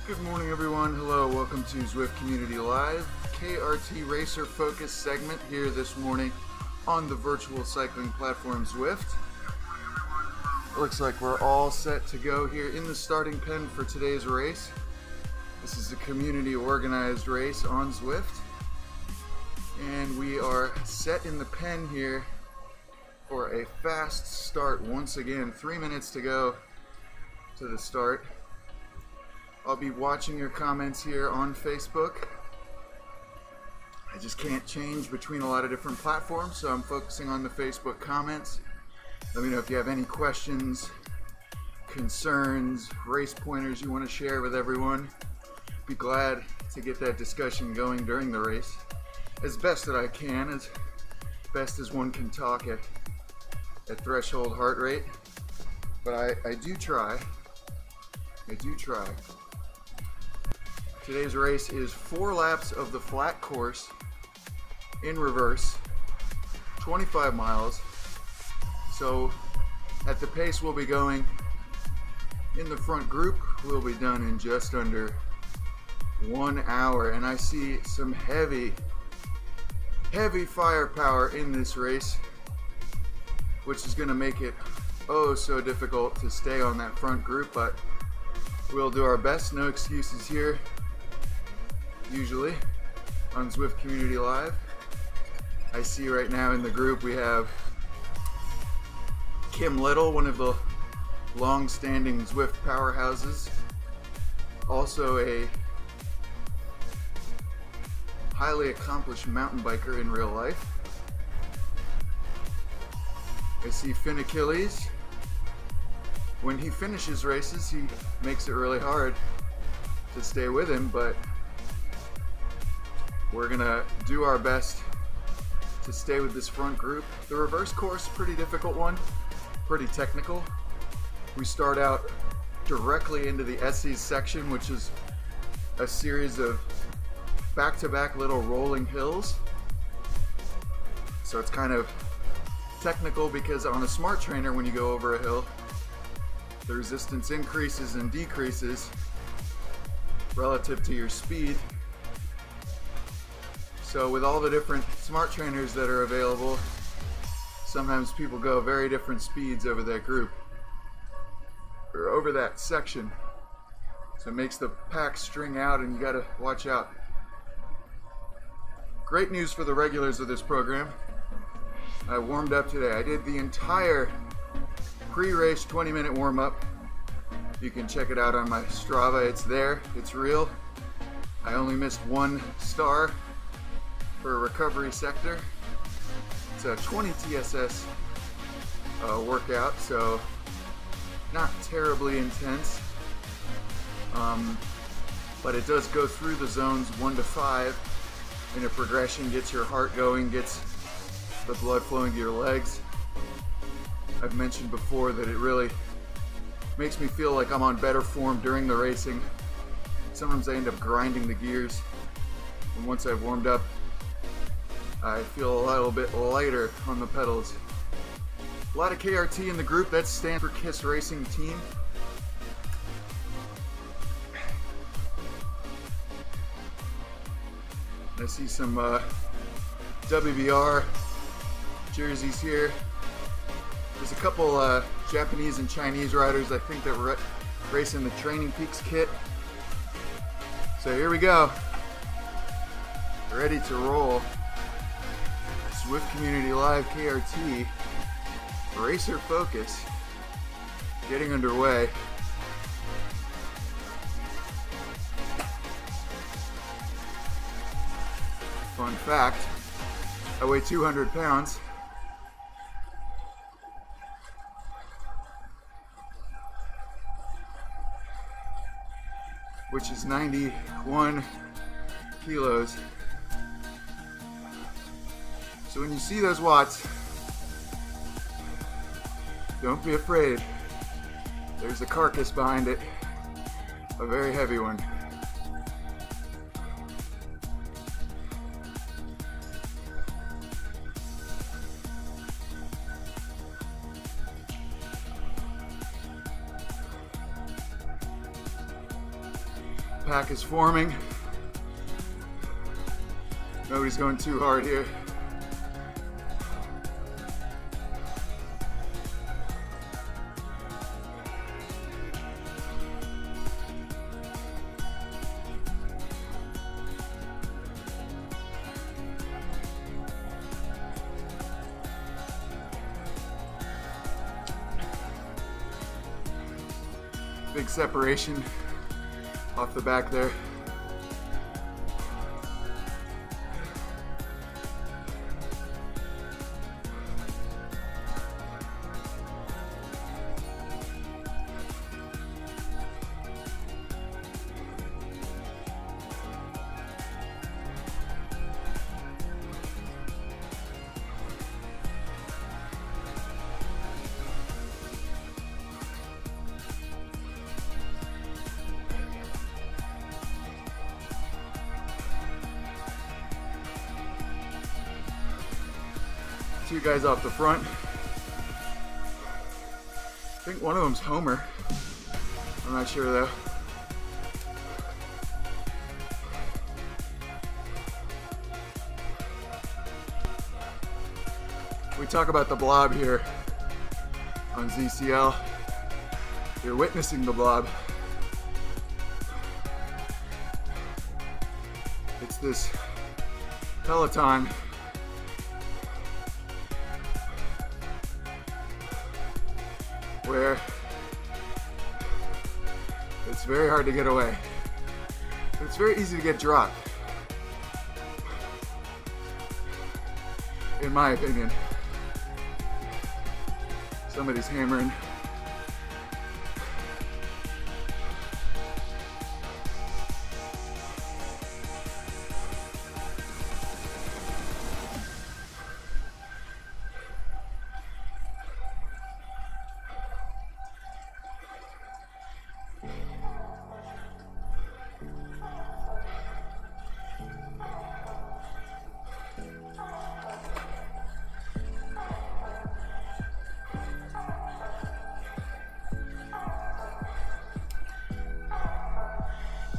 Good morning, everyone. Hello, welcome to Zwift Community Live, KRT Racer Focus segment here this morning on the virtual cycling platform Zwift. Looks like we're all set to go here in the starting pen for today's race. This is a community organized race on Zwift, and we are set in the pen here for a fast start once again. 3 minutes to go to the start. I'll be watching your comments here on Facebook. I just can't change between a lot of different platforms, so I'm focusing on the Facebook comments. Let me know if you have any questions, concerns, race pointers you want to share with everyone. Be glad to get that discussion going during the race as best that I can, as best as one can talk at threshold heart rate. But I do try. Today's race is 4 laps of the flat course in reverse, 25 miles. So at the pace we'll be going in the front group, we'll be done in just under 1 hour. And I see some heavy firepower in this race, which is going to make it oh so difficult to stay on that front group, but we'll do our best. No excuses here. Usually on Zwift Community Live. I see right now in the group we have Kim Little, one of the long-standing Zwift powerhouses, also a highly accomplished mountain biker in real life. I see Finn Achilles. When he finishes races, he makes it really hard to stay with him, but we're gonna do our best to stay with this front group. The reverse course, pretty difficult one, pretty technical. We start out directly into the Estes section, which is a series of back-to-back little rolling hills. So it's kind of technical because on a smart trainer, when you go over a hill, the resistance increases and decreases relative to your speed. So with all the different smart trainers that are available, sometimes people go very different speeds over that group or over that section. So it makes the pack string out, and you gotta watch out. Great news for the regulars of this program. I warmed up today. I did the entire pre-race 20-minute warm-up. You can check it out on my Strava. It's there, it's real. I only missed 1 star for a recovery sector. It's a 20 TSS workout, so not terribly intense, but it does go through the zones 1 to 5 in a progression, gets your heart going, gets the blood flowing to your legs. I've mentioned before that it really makes me feel like I'm on better form during the racing. Sometimes I end up grinding the gears, and once I've warmed up, I feel a little bit lighter on the pedals. A lot of KRT in the group. That's stand for KISS Racing Team. I see some WBR jerseys here. There's a couple Japanese and Chinese riders, I think, that were racing the Training Peaks kit. So here we go. Ready to roll. Zwift Community Live KRT Racer Focus getting underway. Fun fact, I weigh 200 pounds. Which is 91 kilos. So when you see those watts, don't be afraid. There's a carcass behind it, a very heavy one. pack is forming. Nobody's going too hard here. Big separation off the back there. Two guys off the front. I think one of them's Homer. I'm not sure though. We talk about the blob here on ZCL. You're witnessing the blob. It's this Peloton where it's very hard to get away, but it's very easy to get dropped, in my opinion. Somebody's hammering.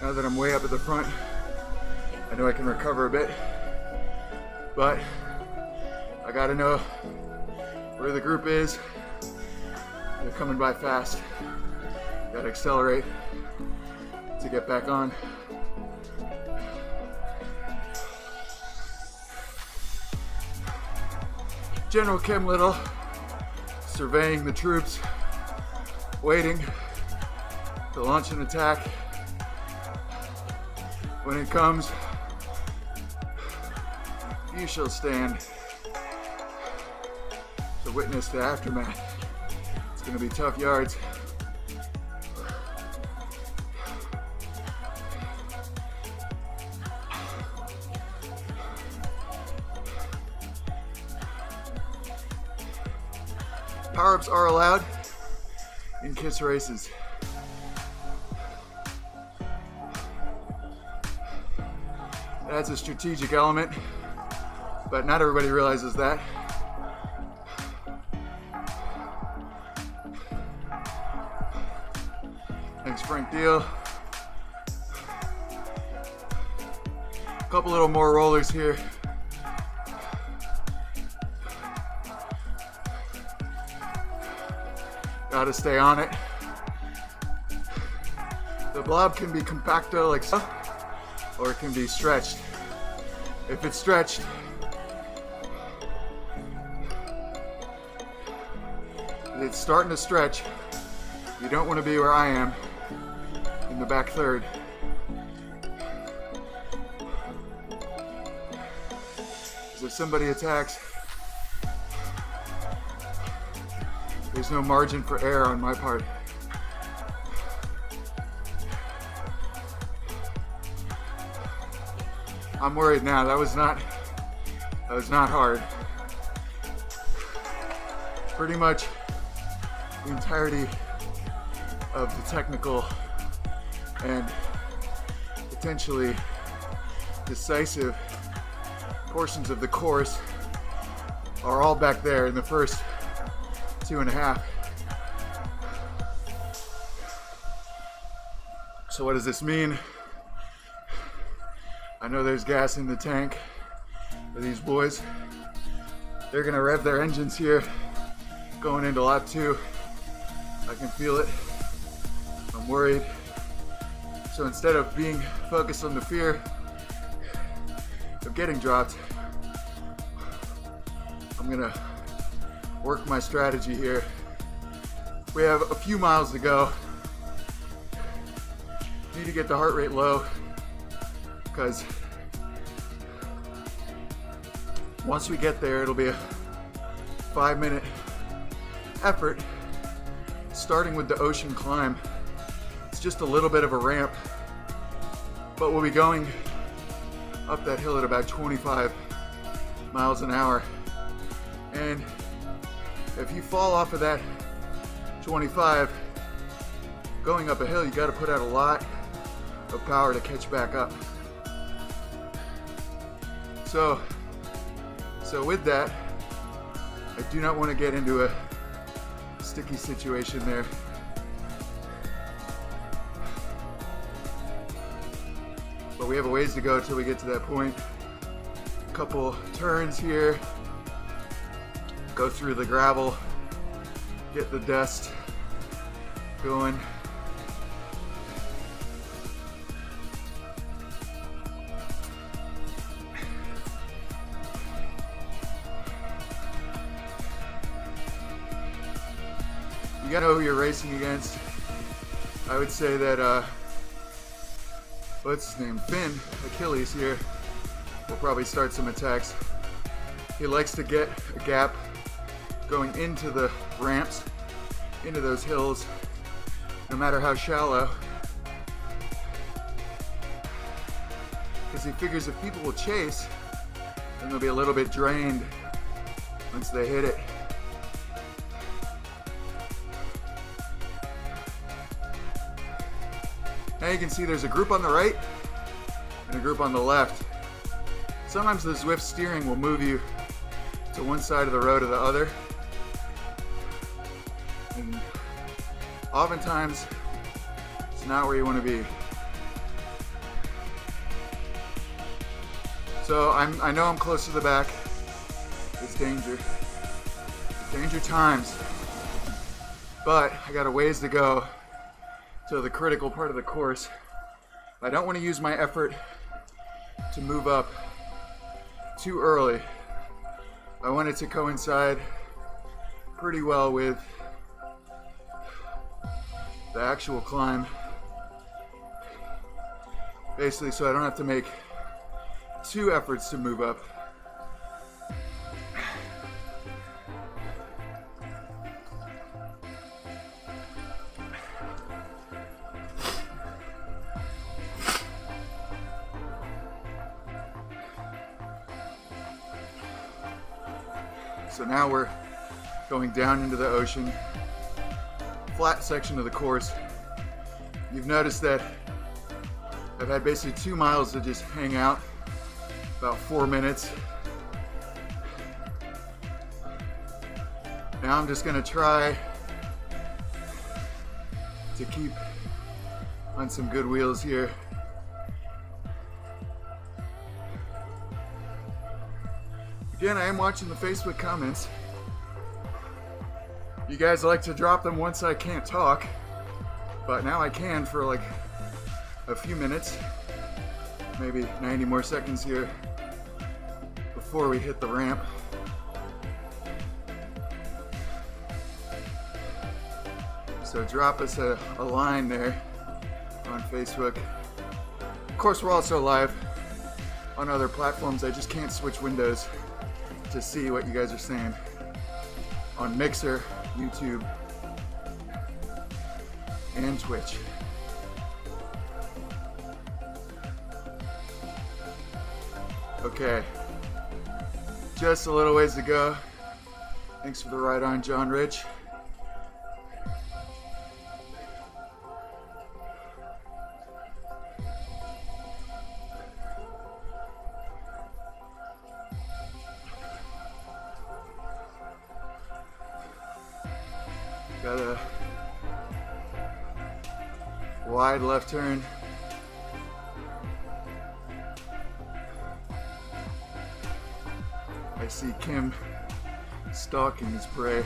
Now that I'm way up at the front, I know I can recover a bit, but I gotta know where the group is. They're coming by fast. Gotta accelerate to get back on. General Kim Little surveying the troops, waiting to launch an attack. When it comes, you shall stand to witness the aftermath. It's going to be tough yards. Power-ups are allowed in KISS races. That's a strategic element, but not everybody realizes that. Thanks, Frank Deal. A couple little more rollers here. Gotta stay on it. The blob can be compacto like so, or it can be stretched. If it's stretched, it's starting to stretch. You don't want to be where I am in the back third. Because if somebody attacks, there's no margin for error on my part. I'm worried now. That was not hard. Pretty much the entirety of the technical and potentially decisive portions of the course are all back there in the first 2.5. So what does this mean? I know there's gas in the tank for these boys. They're gonna rev their engines here going into lap 2. I can feel it. I'm worried. So instead of being focused on the fear of getting dropped, I'm gonna work my strategy here. We have a few miles to go. Need to get the heart rate low, because once we get there, it'll be a 5-minute effort, starting with the ocean climb. It's just a little bit of a ramp, but we'll be going up that hill at about 25 miles an hour. And if you fall off of that 25, going up a hill, you got to put out a lot of power to catch back up. So with that, I do not want to get into a sticky situation there. But we have a ways to go till we get to that point. A couple turns here, go through the gravel, get the dust going. You gotta know who you're racing against. I would say that, what's his name? Finn, Achilles here, will probably start some attacks. He likes to get a gap going into the ramps, into those hills, no matter how shallow. Because he figures if people will chase, then they'll be a little bit drained once they hit it. Now you can see there's a group on the right and a group on the left. Sometimes the Zwift steering will move you to one side of the road or the other. And oftentimes, it's not where you want to be. So I know I'm close to the back. It's danger. Danger times. But I got a ways to go to the critical part of the course. I don't want to use my effort to move up too early. I want it to coincide pretty well with the actual climb. Basically, so I don't have to make 2 efforts to move up. So now we're going down into the ocean, flat section of the course. You've noticed that I've had basically 2 miles to just hang out, about 4 minutes. Now I'm just gonna try to keep on some good wheels here. Again, I am watching the Facebook comments. You guys like to drop them once I can't talk, but now I can for like a few minutes, maybe 90 more seconds here before we hit the ramp. So drop us a line there on Facebook. Of course, we're also live on other platforms. I just can't switch windows to see what you guys are saying on Mixer, YouTube, and Twitch. Okay, just a little ways to go. Thanks for the ride on, John Rich. Got a wide left turn. see Kim stalking his prey.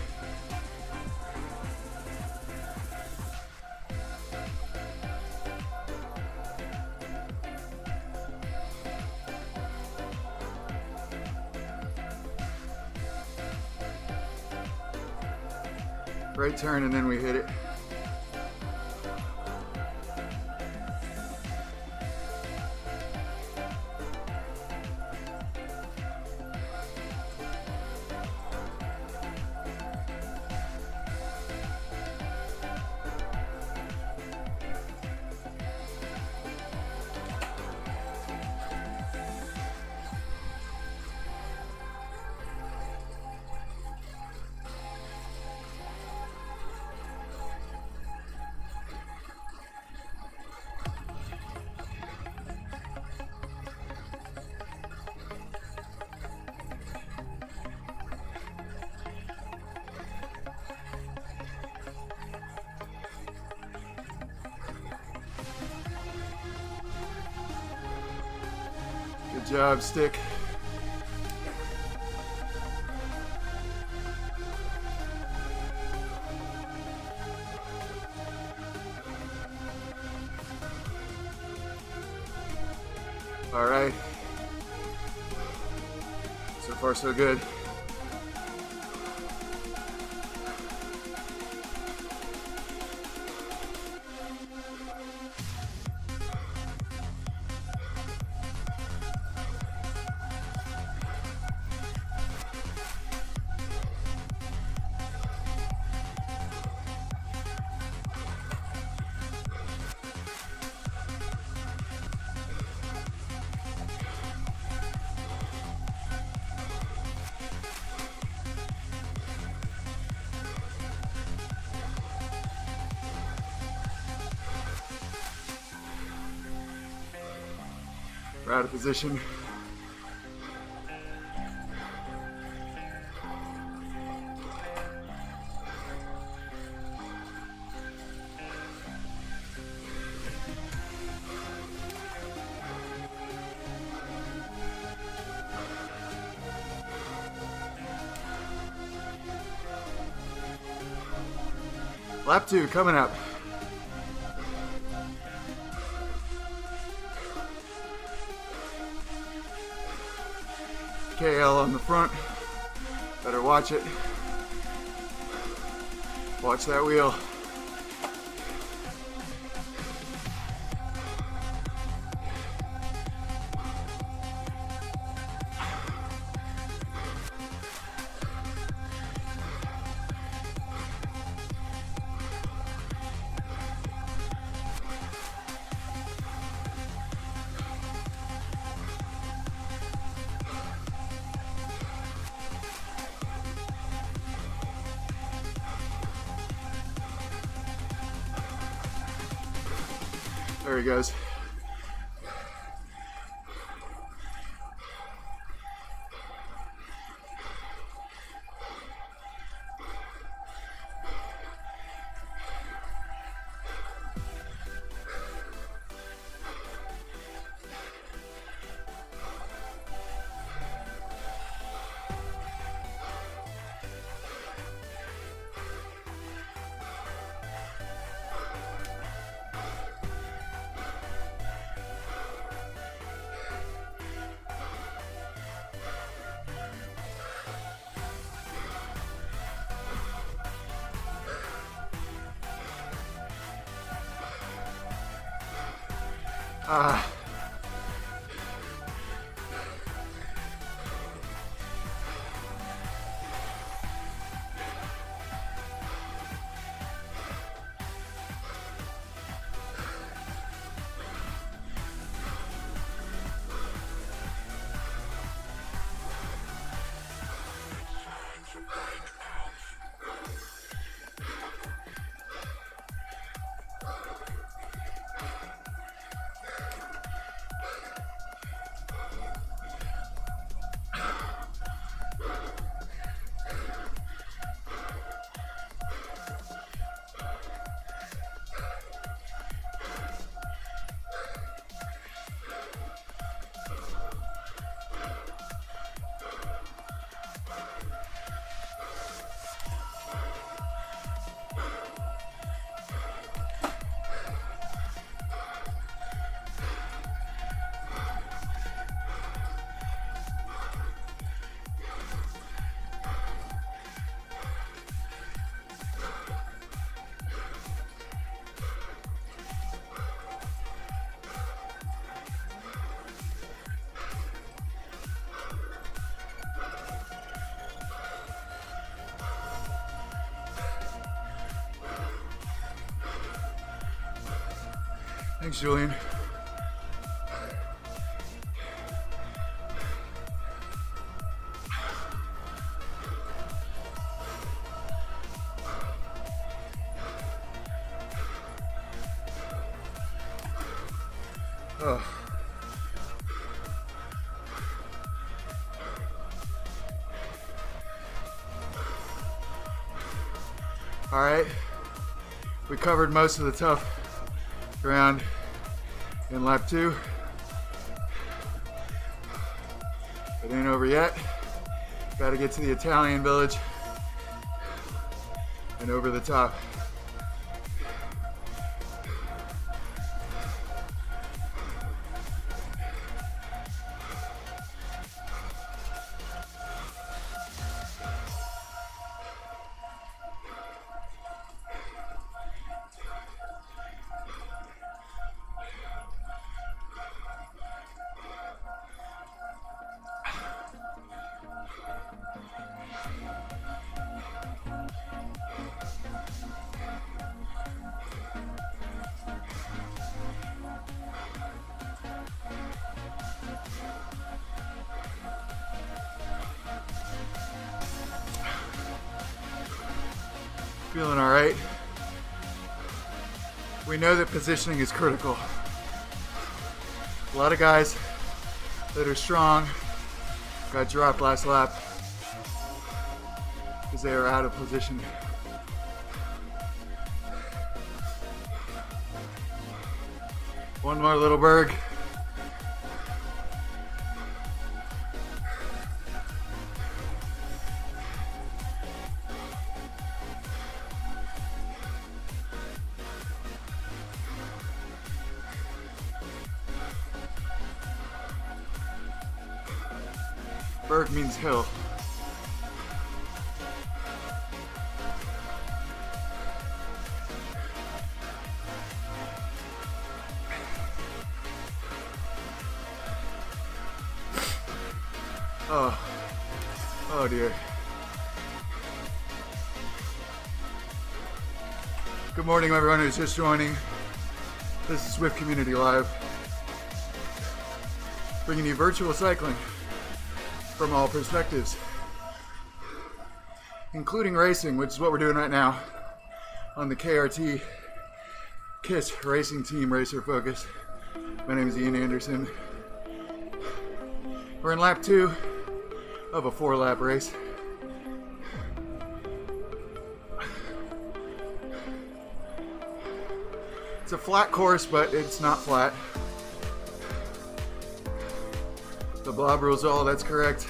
Right turn and then we hit it. Good job, stick. All right. So far, so good. We're out of position. Lap 2 coming up. KL on the front. Better watch it. Watch that wheel. There he goes. Thanks, Julian. Oh. All right, we covered most of the tough ground in lap 2. It ain't over yet. Got to get to the Italian village and over the top. Feeling all right. We know that positioning is critical. A lot of guys that are strong got dropped last lap because they are out of position. One more little berg. Berg means hill. Oh dear. Good morning, everyone who's just joining. This is Zwift Community Live, bringing you virtual cycling from all perspectives, including racing, which is what we're doing right now on the KRT KISS Racing Team Racer Focus. My name is Ian Anderson. We're in lap 2 of a 4-lap race. It's a flat course, but it's not flat. The blob rules all, that's correct.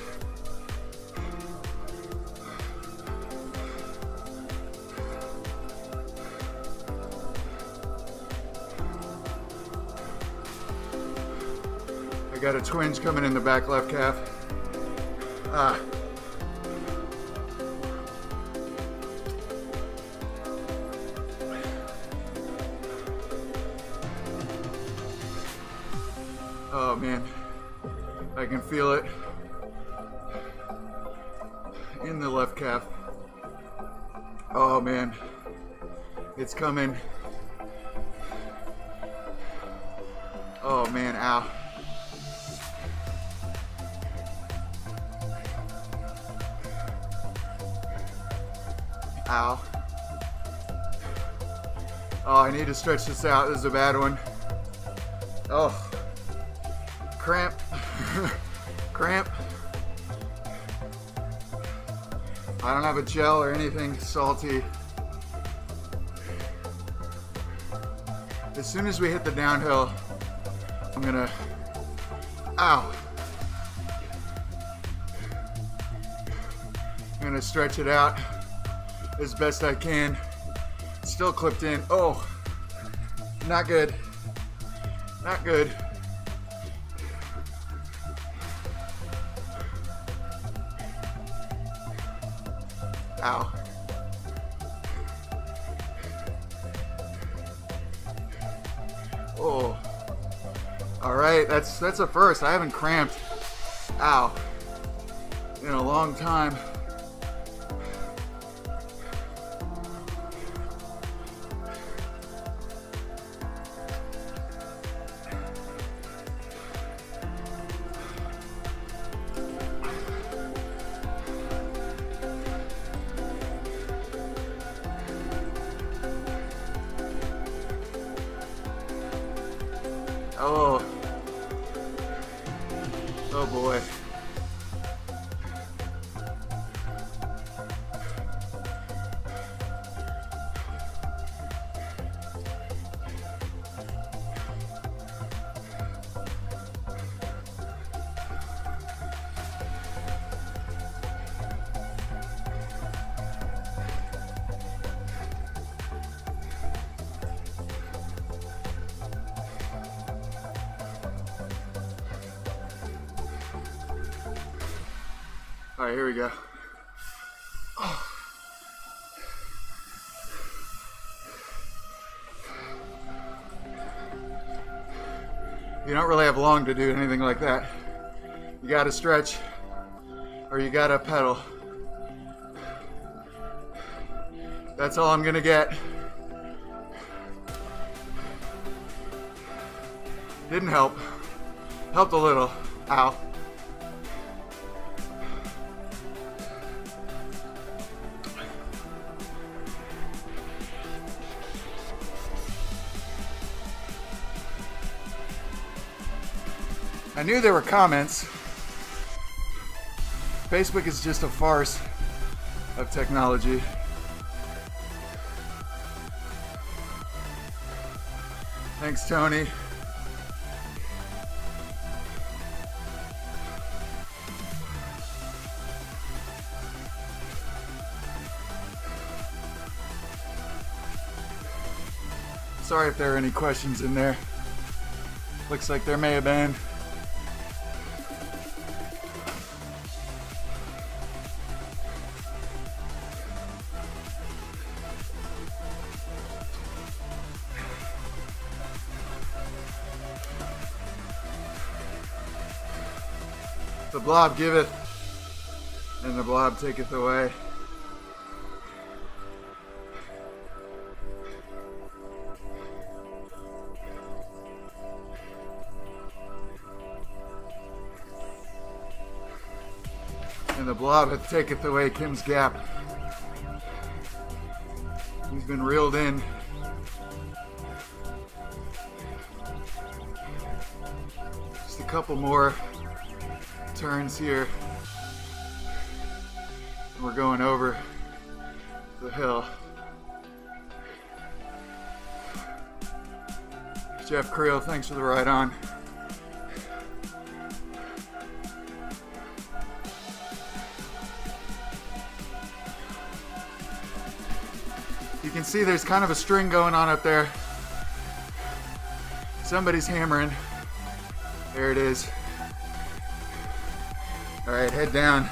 I got a twinge coming in the back left calf. Oh man, I can feel it in the left calf. Oh man, it's coming. Oh man, ow. Ow. Oh, I need to stretch this out. This is a bad one. Oh. Cramp. Cramp. I don't have a gel or anything salty. As soon as we hit the downhill, I'm gonna, ow. I'm gonna stretch it out as best I can. Still clipped in. Oh, not good. Not good. Ow. Oh. All right, that's a first. I haven't cramped, ow, in a long time. Oh. Oh boy. All right, here we go. Oh. You don't really have long to do anything like that. You gotta stretch or you gotta pedal. That's all I'm gonna get. Didn't help. Helped a little. Ow. I knew there were comments. Facebook is just a farce of technology. Thanks, Tony. Sorry if there are any questions in there. Looks like there may have been. The blob giveth, and the blob taketh away. And the blob hath taketh away Kim's gap. He's been reeled in. Just a couple more turns here. We're going over the hill. Jeff Creel, thanks for the ride on. You can see there's kind of a string going on up there. Somebody's hammering. There it is. All right, head down.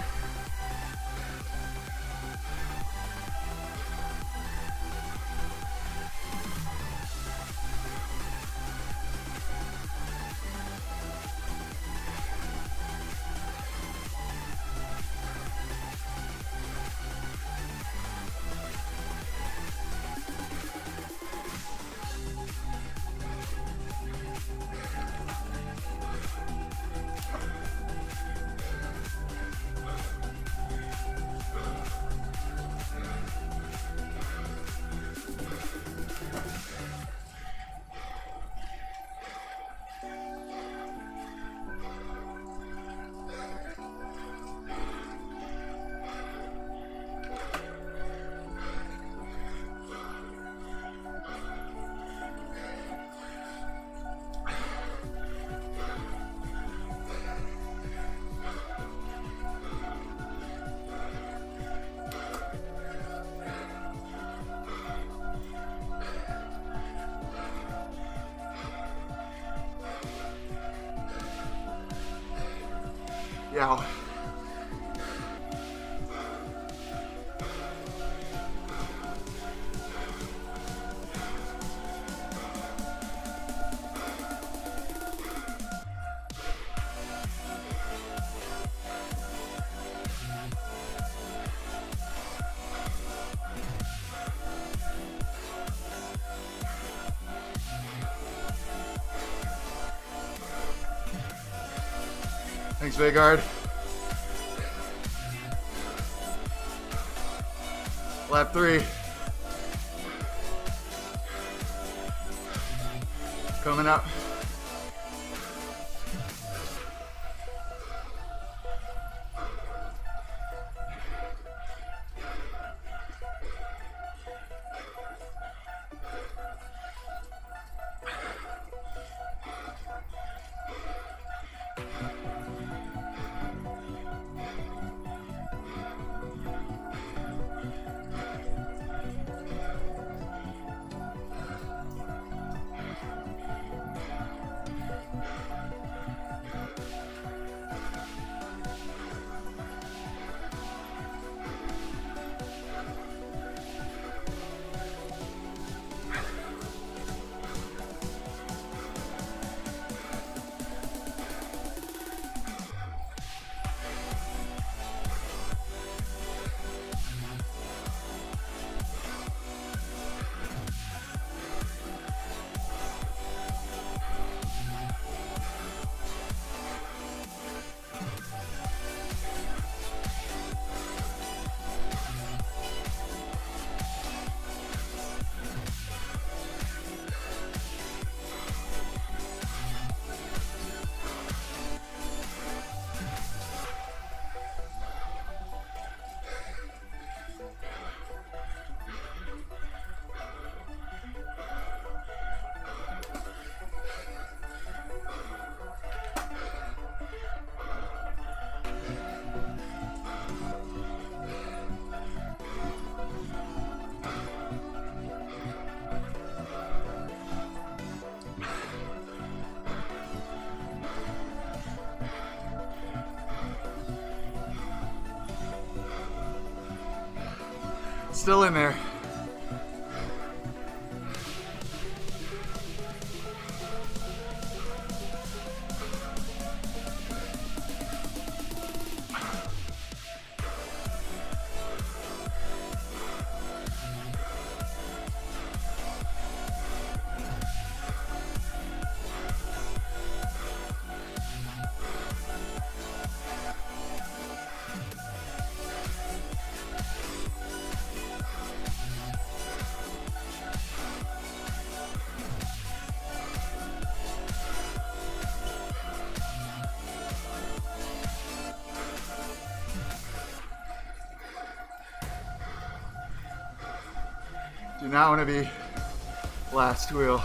Yeah. Thanks, Vegard. Lap 3. Coming up. Still in there. Do not want to be last wheel.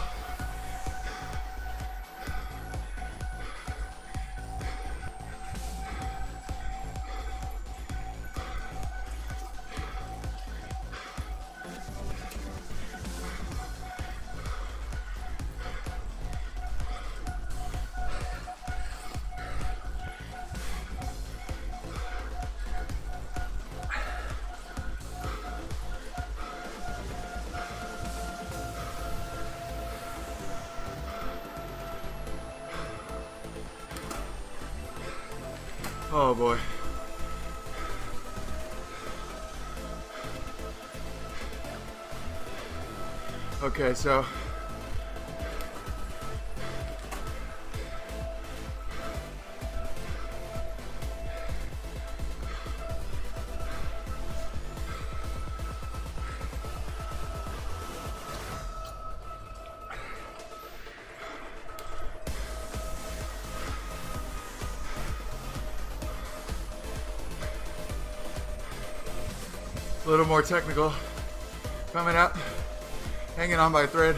Oh boy. Okay, so a little more technical. Coming up, hanging on by a thread.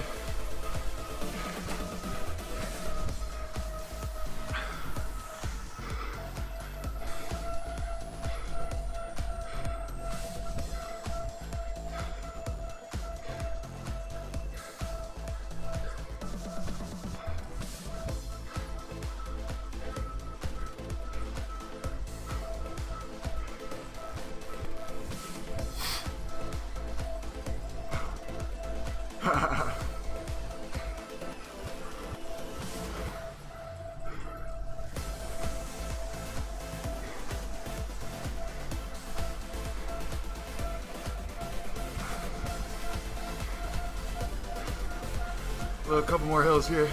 A couple more hills here.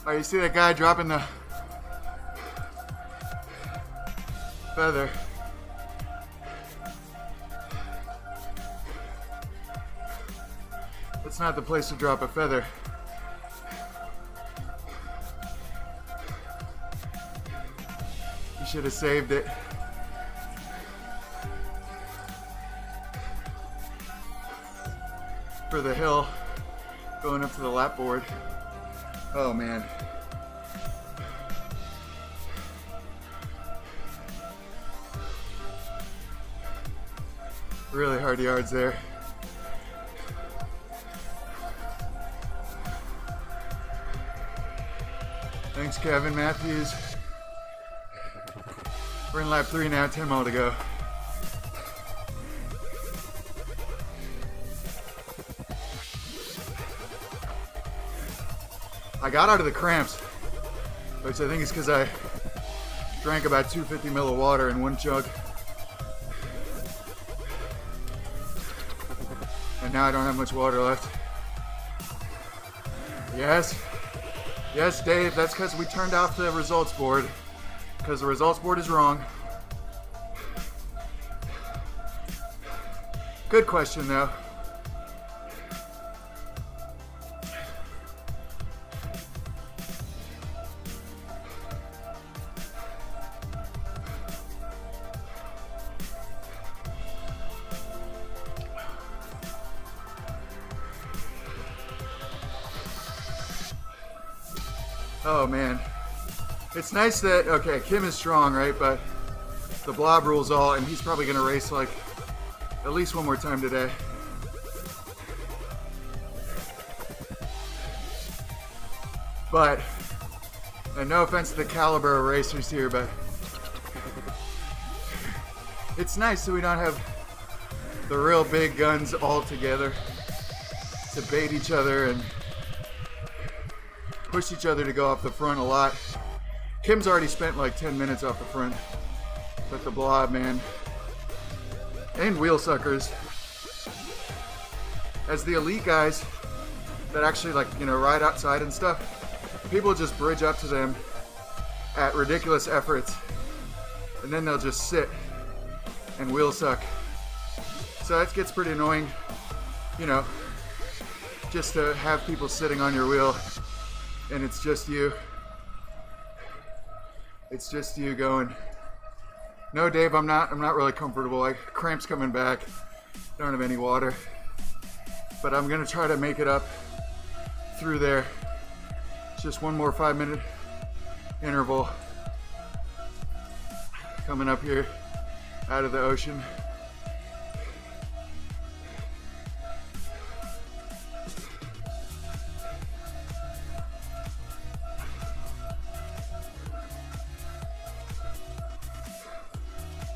Oh, you see that guy dropping the feather? It's not the place to drop a feather. You should have saved it. For the hill going up to the lap board. Oh man. Really hard yards there. Thanks, Kevin Matthews. We're in lap 3 now, 10 more to go. I got out of the cramps, which I think is because I drank about 250 ml of water in one chug. And now I don't have much water left. Yes. Yes, Dave, that's because we turned off the results board. Because the results board is wrong. Good question, though. Oh man, It's nice that, okay, Kim is strong, right? But the blob rules all, and he's probably gonna race like at least one more time today. But, and no offense to the caliber of racers here, but it's nice that we don't have the real big guns all together to bait each other and push each other to go off the front a lot. Kim's already spent like 10 minutes off the front, but the blob, man, and wheel suckers, as the elite guys that actually, like, you know, ride outside and stuff, people just bridge up to them at ridiculous efforts, and then they'll just sit and wheel suck. So that gets pretty annoying, you know, just to have people sitting on your wheel and it's just you. It's just you going, no, Dave, I'm not really comfortable. Like, cramps coming back. Don't have any water. But I'm gonna try to make it up through there. It's just one more 5-minute interval coming up here out of the ocean.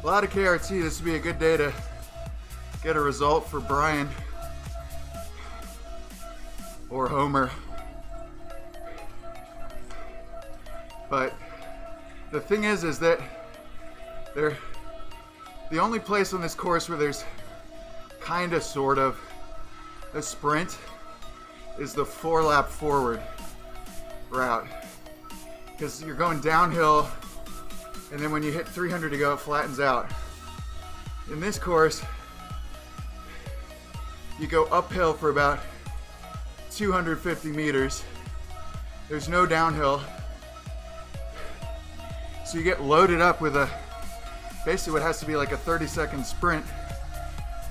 A lot of KRT. This would be a good day to get a result for Brian or Homer. But the thing is that the only place on this course where there's kind of sort of a sprint is the 4-lap forward route, because you're going downhill, and then when you hit 300 to go, it flattens out. In this course, you go uphill for about 250 meters. There's no downhill. So you get loaded up with basically what has to be like a 30-second sprint,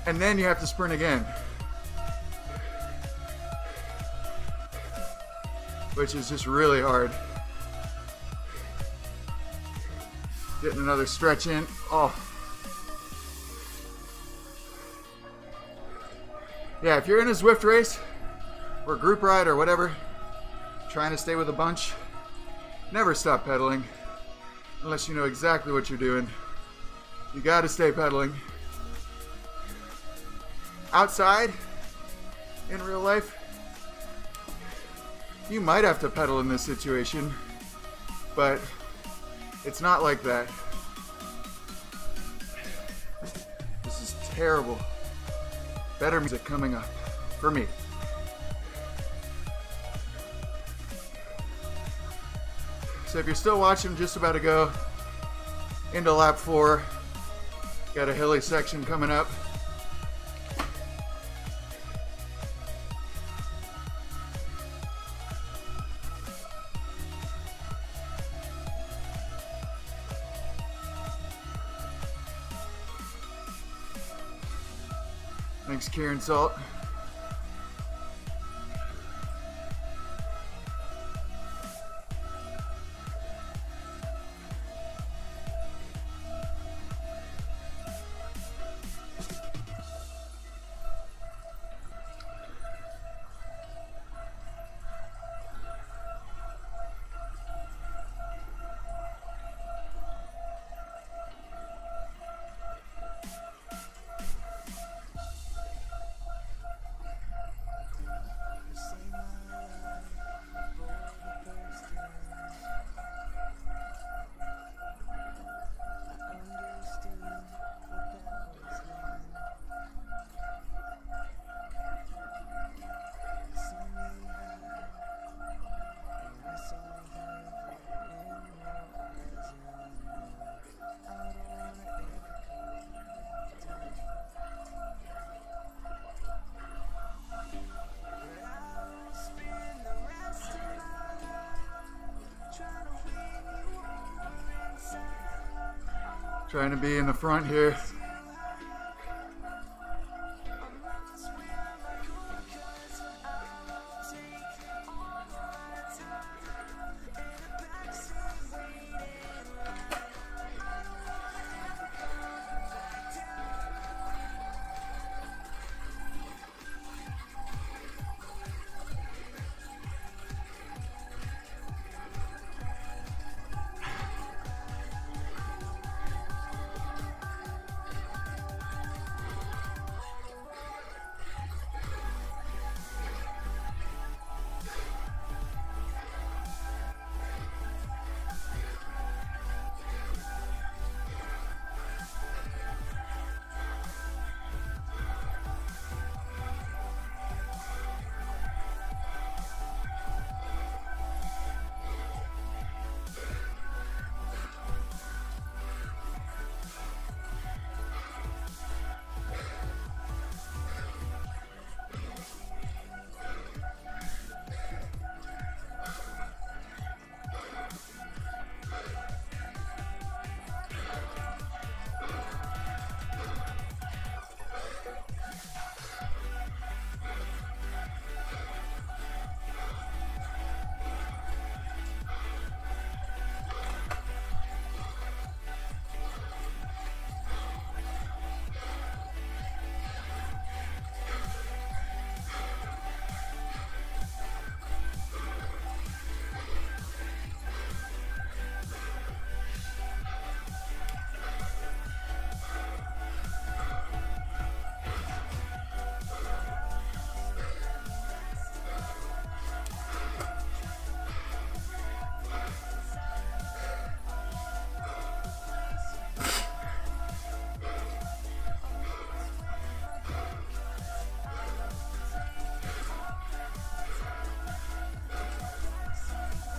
and then you have to sprint again, which is just really hard. Getting another stretch in. Oh. Yeah, if you're in a Zwift race or group ride or whatever, trying to stay with a bunch, never stop pedaling unless you know exactly what you're doing. You gotta stay pedaling. Outside, in real life, you might have to pedal in this situation, but it's not like that. This is terrible. Better music coming up for me. So if you're still watching, just about to go into lap 4. Got a hilly section coming up. Thanks, Kieran Salt. Trying to be in the front here.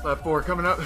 Lap 4 coming up.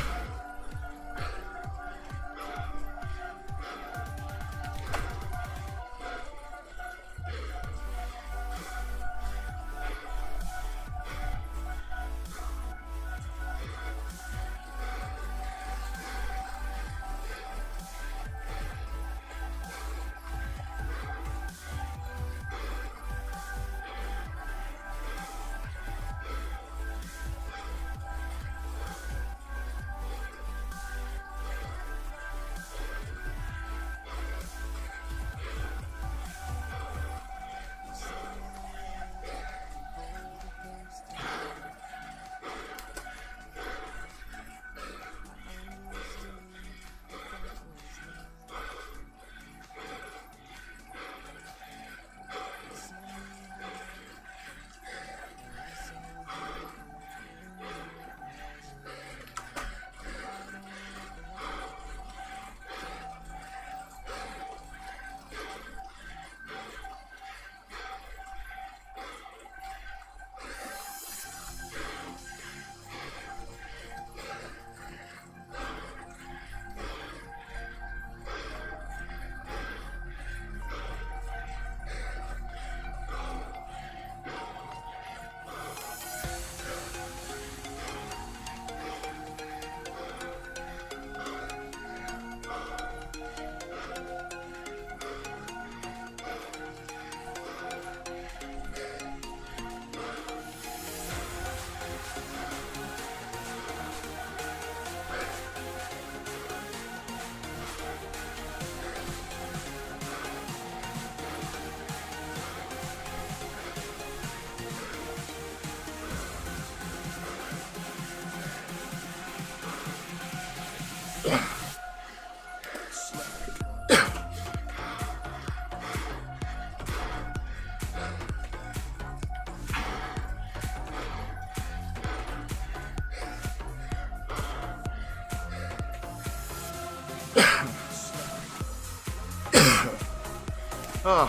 Oh.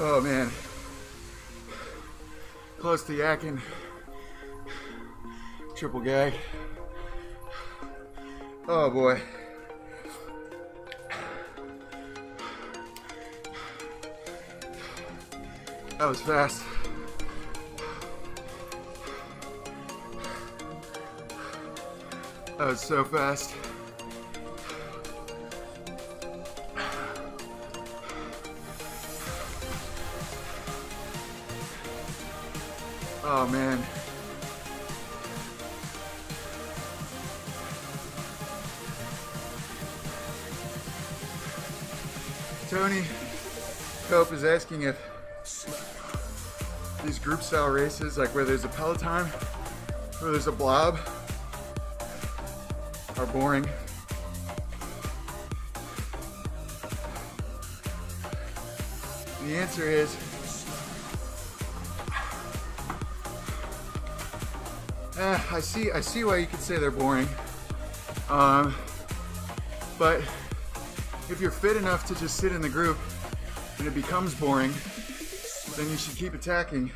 Oh man. Close to yakking. Triple gag. Oh boy. That was fast. That was so fast. Oh man. Tony Cope is asking if these group style races, like where there's a peloton, where there's a blob, are boring. And the answer is I see why you could say they're boring. But if you're fit enough to just sit in the group and it becomes boring, then you should keep attacking.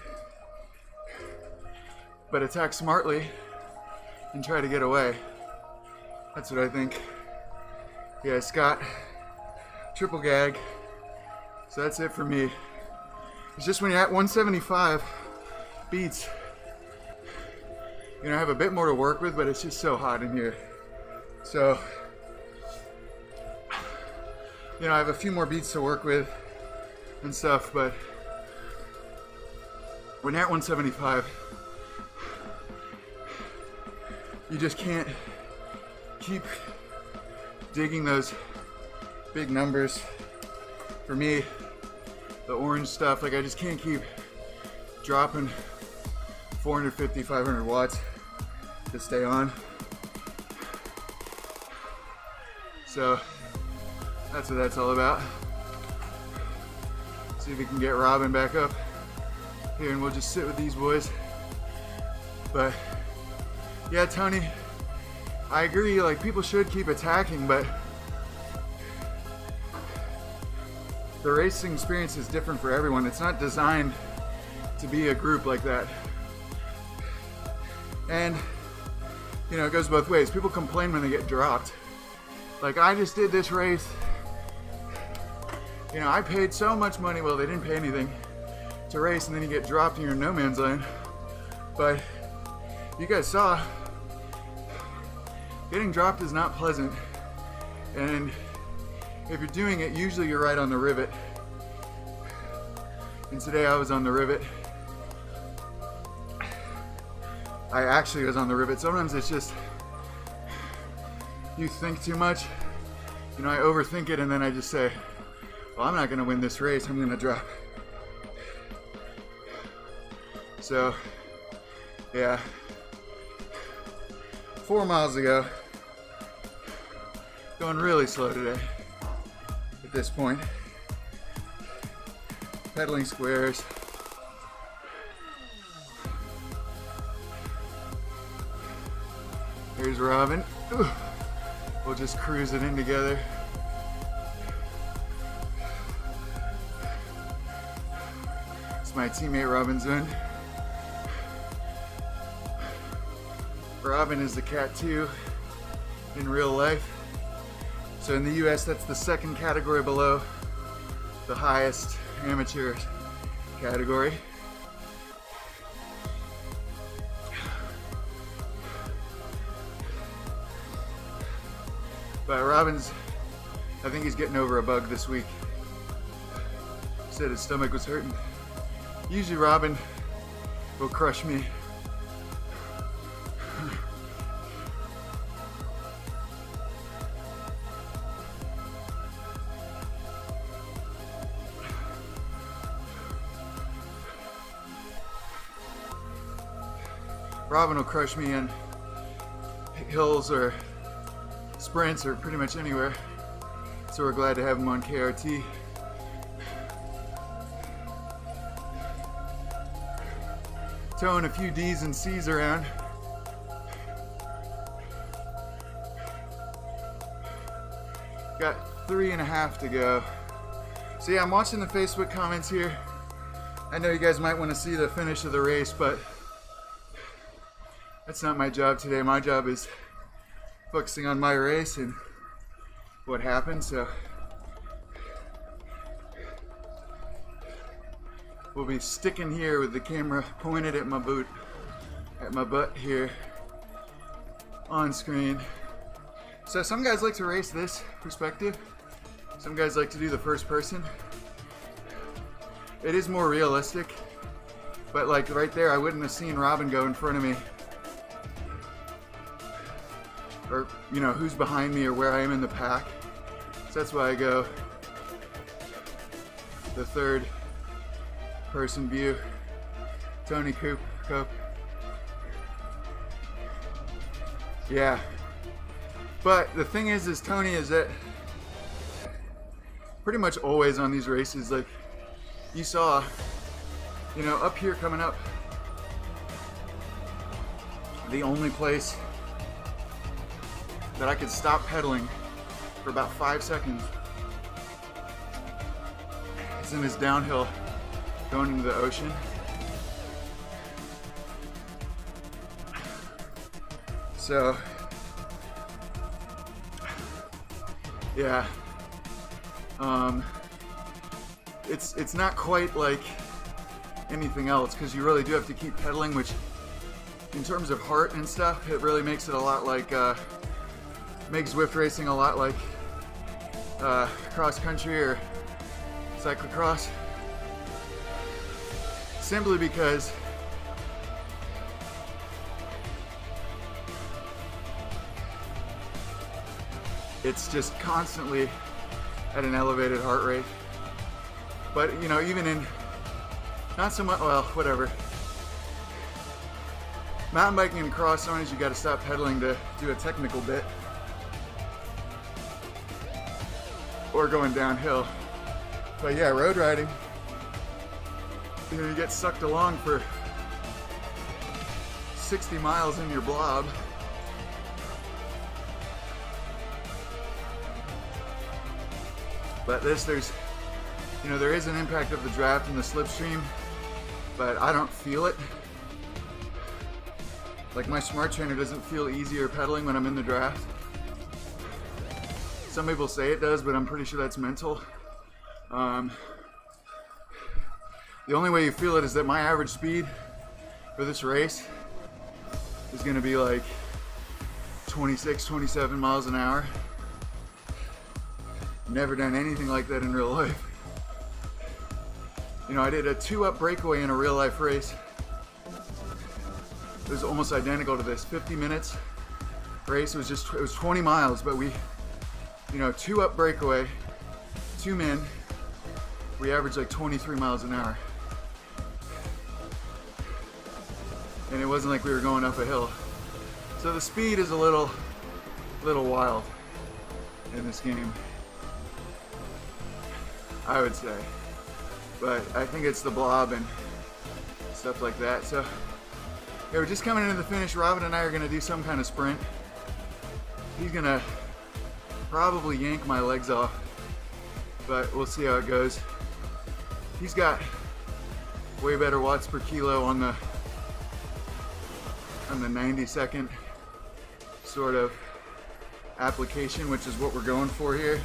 But attack smartly and try to get away. That's what I think. Yeah, Scott, triple gag. So that's it for me. It's just when you're at 175 beats, I have a bit more to work with, but it's just so hot in here. So, I have a few more beats to work with and stuff, but when you're at 175, you just can't keep digging those big numbers. For me, the orange stuff, like I just can't keep dropping 450, 500 watts to stay on. So that's what that's all about. See if we can get Robin back up here and we'll just sit with these boys. But yeah, Tony, I agree, like people should keep attacking, but the racing experience is different for everyone. It's not designed to be a group like that. And, you know, it goes both ways. People complain when they get dropped. Like, I just did this race. You know, I paid so much money. Well, they didn't pay anything to race, and then you get dropped and you're in no man's land. But you guys saw, getting dropped is not pleasant. And if you're doing it, usually you're right on the rivet. And today I was on the rivet. I actually was on the rivet. Sometimes it's just, you think too much. You know, I overthink it and then I just say, well, I'm not gonna win this race, I'm gonna drop. So, yeah. 4 miles ago. Going really slow today at this point. Pedaling squares. Here's Robin. Ooh. We'll just cruise it in together. It's my teammate Robin Zund. Robin is the Cat 2 in real life. So in the US, that's the second category below the highest amateur category. But Robin's, I think he's getting over a bug this week. He said his stomach was hurting. Usually Robin will crush me. Robin will crush me in hills or sprints or pretty much anywhere. So we're glad to have him on KRT. Towing a few D's and C's around. Got 3.5 to go. So yeah, I'm watching the Facebook comments here. I know you guys might want to see the finish of the race, but that's not my job today. My job is focusing on my race and what happened. So we'll be sticking here with the camera pointed at my butt here on screen. So some guys like to race this perspective. Some guys like to do the first person. It is more realistic, but like right there, I wouldn't have seen Robin go in front of me, or you know, who's behind me or where I am in the pack. So that's why I go the third person view. Tony Cope. Yeah. But the thing is Tony is that pretty much always on these races, like you saw, you know, up here coming up, the only place that I could stop pedaling for about 5 seconds is in this downhill going into the ocean. So yeah, it's not quite like anything else because you really do have to keep pedaling, which in terms of heart and stuff, it really makes it a lot like makes Zwift racing a lot like cross country or cyclocross, simply because it's just constantly at an elevated heart rate. But you know, even in not so much, well, whatever. Mountain biking and cross, sometimes you got to stop pedaling to do a technical bit, or going downhill. But yeah, road riding, you know, you get sucked along for 60 miles in your blob. But this, there's You know, there is an impact of the draft and the slipstream, but I don't feel it. Like, my smart trainer doesn't feel easier pedaling when I'm in the draft. Some people say it does, but I'm pretty sure that's mental. The only way you feel it is that my average speed for this race is gonna be like 26, 27 miles an hour. Never done anything like that in real life. You know, I did a 2-up breakaway in a real life race. It was almost identical to this. 50 minutes race. It was 20 miles, but we, you know, 2-up breakaway, 2 men. We averaged like 23 miles an hour. And it wasn't like we were going up a hill. So the speed is a little wild in this game, I would say. But I think it's the blob and stuff like that. So yeah, we're just coming into the finish. Robin and I are gonna do some kind of sprint. He's gonna probably yank my legs off, but we'll see how it goes. He's got way better watts per kilo on the 90-second sort of application, which is what we're going for here.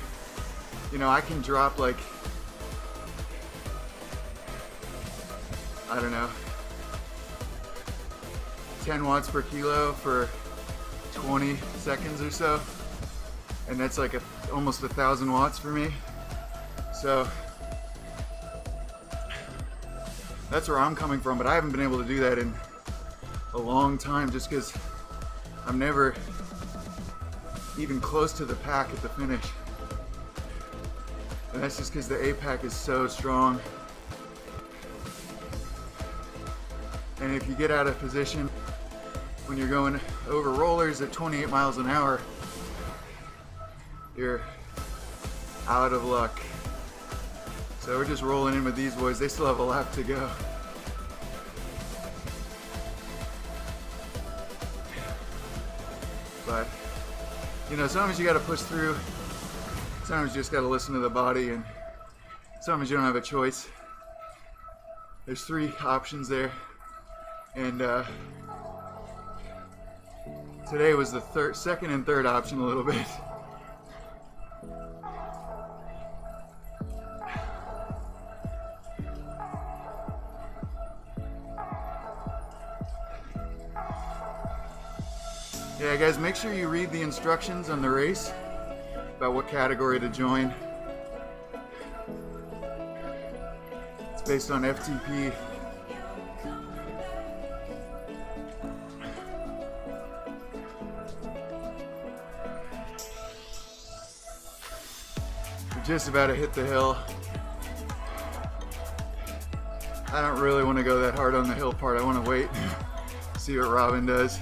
You know, I can drop like, I don't know, 10 watts per kilo for 20 seconds or so, and that's like almost 1,000 watts for me. So that's where I'm coming from, but I haven't been able to do that in a long time, just because I'm never even close to the pack at the finish, and that's just because the APAC is so strong. And if you get out of position when you're going over rollers at 28 miles an hour, you're out of luck. So we're just rolling in with these boys. They still have a lap to go. But, you know, sometimes you gotta push through. Sometimes you just gotta listen to the body, and sometimes you don't have a choice. There's 3 options there. And today was the second and third option a little bit. Yeah, guys, make sure you read the instructions on the race about what category to join. It's based on FTP. We're just about to hit the hill. I don't really want to go that hard on the hill part. I want to wait, see what Robin does.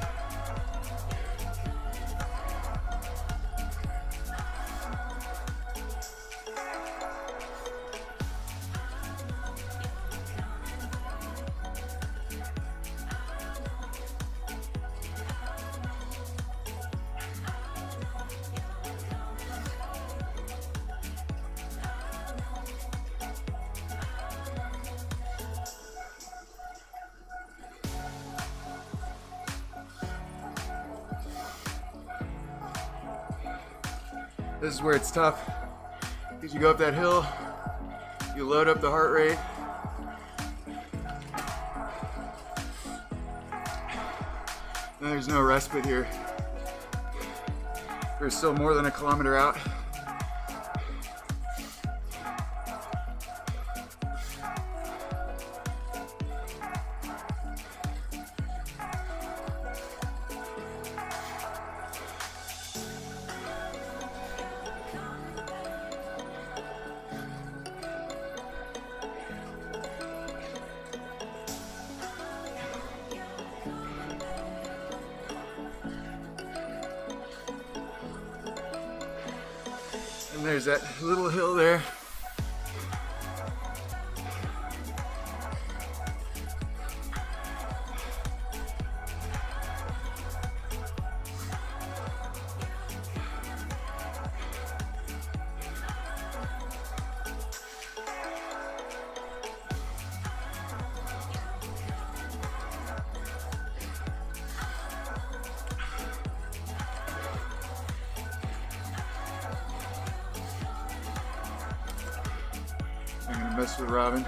This is where it's tough, because you go up that hill, you load up the heart rate, and there's no respite here. There's still more than a kilometer out. And there's that little hill there. mess with Robin.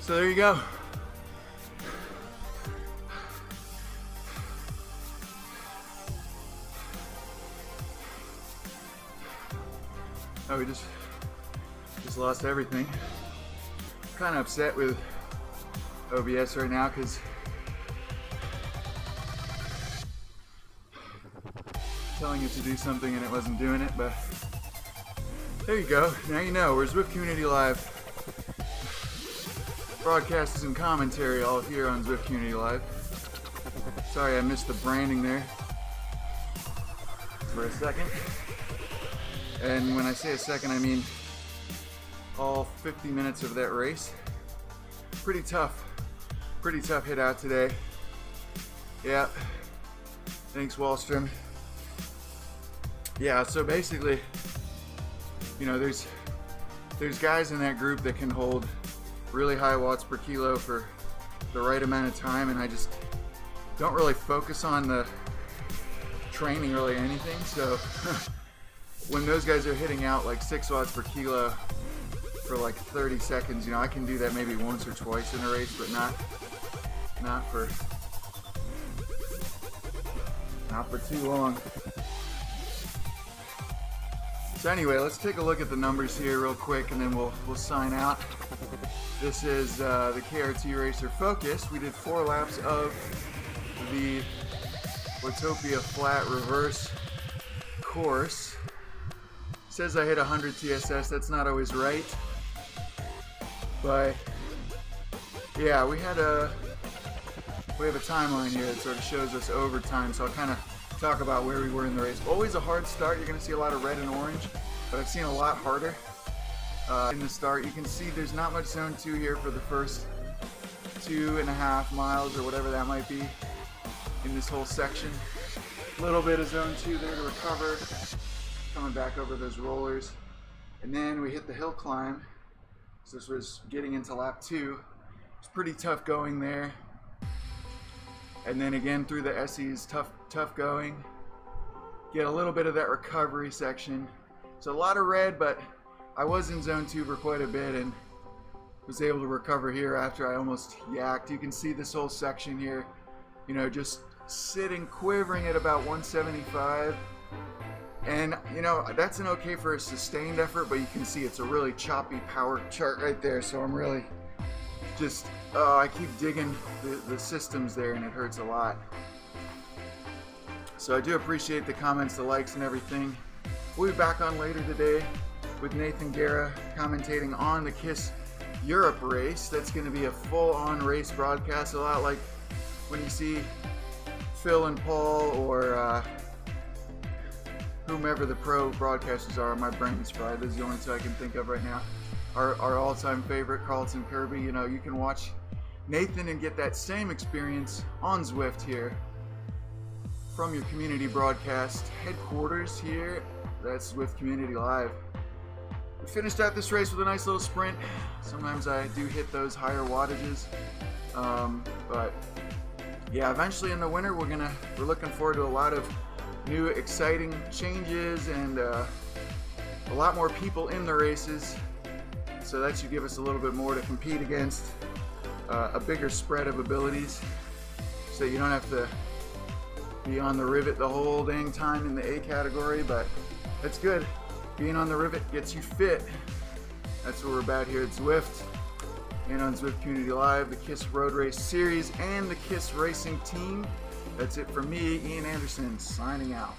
So there you go. Oh, we just lost everything. Kind of upset with OBS right now because telling it to do something and it wasn't doing it, but there you go. Now you know. We're Zwift Community Live. Broadcasts and commentary all here on Zwift Community Live. Sorry I missed the branding there for a second. And when I say a second, I mean all 50 minutes of that race. Pretty tough hit out today. Yeah, thanks Wallstrom. Yeah, so basically, you know, there's guys in that group that can hold really high watts per kilo for the right amount of time, and I just don't really focus on the training really anything. So when those guys are hitting out like 6 watts per kilo for like 30 seconds, you know, I can do that maybe once or twice in a race, but not for too long. So anyway, let's take a look at the numbers here real quick, and then we'll sign out. This is the KRT Racer Focus. We did 4 laps of the Watopia Flat Reverse course. It says I hit 100 TSS. That's not always right, but yeah, we have a timeline here that sort of shows us over time. So I'll kind of talk about where we were in the race. Always a hard start. You're going to see a lot of red and orange, but I've seen a lot harder in the start. You can see there's not much zone 2 here for the first 2.5 miles or whatever that might be in this whole section. A little bit of zone 2 there to recover, coming back over those rollers, and then we hit the hill climb. So this was getting into lap 2. It's pretty tough going there. And then again through the SEs, tough going. Get a little bit of that recovery section. So a lot of red, but I was in zone 2 for quite a bit and was able to recover here after I almost yacked. You can see this whole section here, you know, just sitting, quivering at about 175. And, you know, that's an okay for a sustained effort, but you can see it's a really choppy power chart right there. So I'm really just, I keep digging the systems there, and it hurts a lot. So I do appreciate the comments, the likes, and everything. We'll be back on later today with Nathan Guerra commentating on the KISS Europe race. That's going to be a full-on race broadcast, a lot like when you see Phil and Paul or whomever the pro broadcasters are. My brain's fried. Those are the only 2 I can think of right now. Our all-time favorite, Carlton Kirby. You know, you can watch Nathan and get that same experience on Zwift here from your community broadcast headquarters here. That's Zwift Community Live. We finished out this race with a nice little sprint. Sometimes I do hit those higher wattages, but yeah, eventually in the winter we're looking forward to a lot of new exciting changes and a lot more people in the races. So that should give us a little bit more to compete against, a bigger spread of abilities, so you don't have to be on the rivet the whole dang time in the A category. But that's good. Being on the rivet gets you fit. That's what we're about here at Zwift and on Zwift Community Live, the KISS Road Race Series and the KISS Racing Team. That's it from me, Ian Anderson, signing out.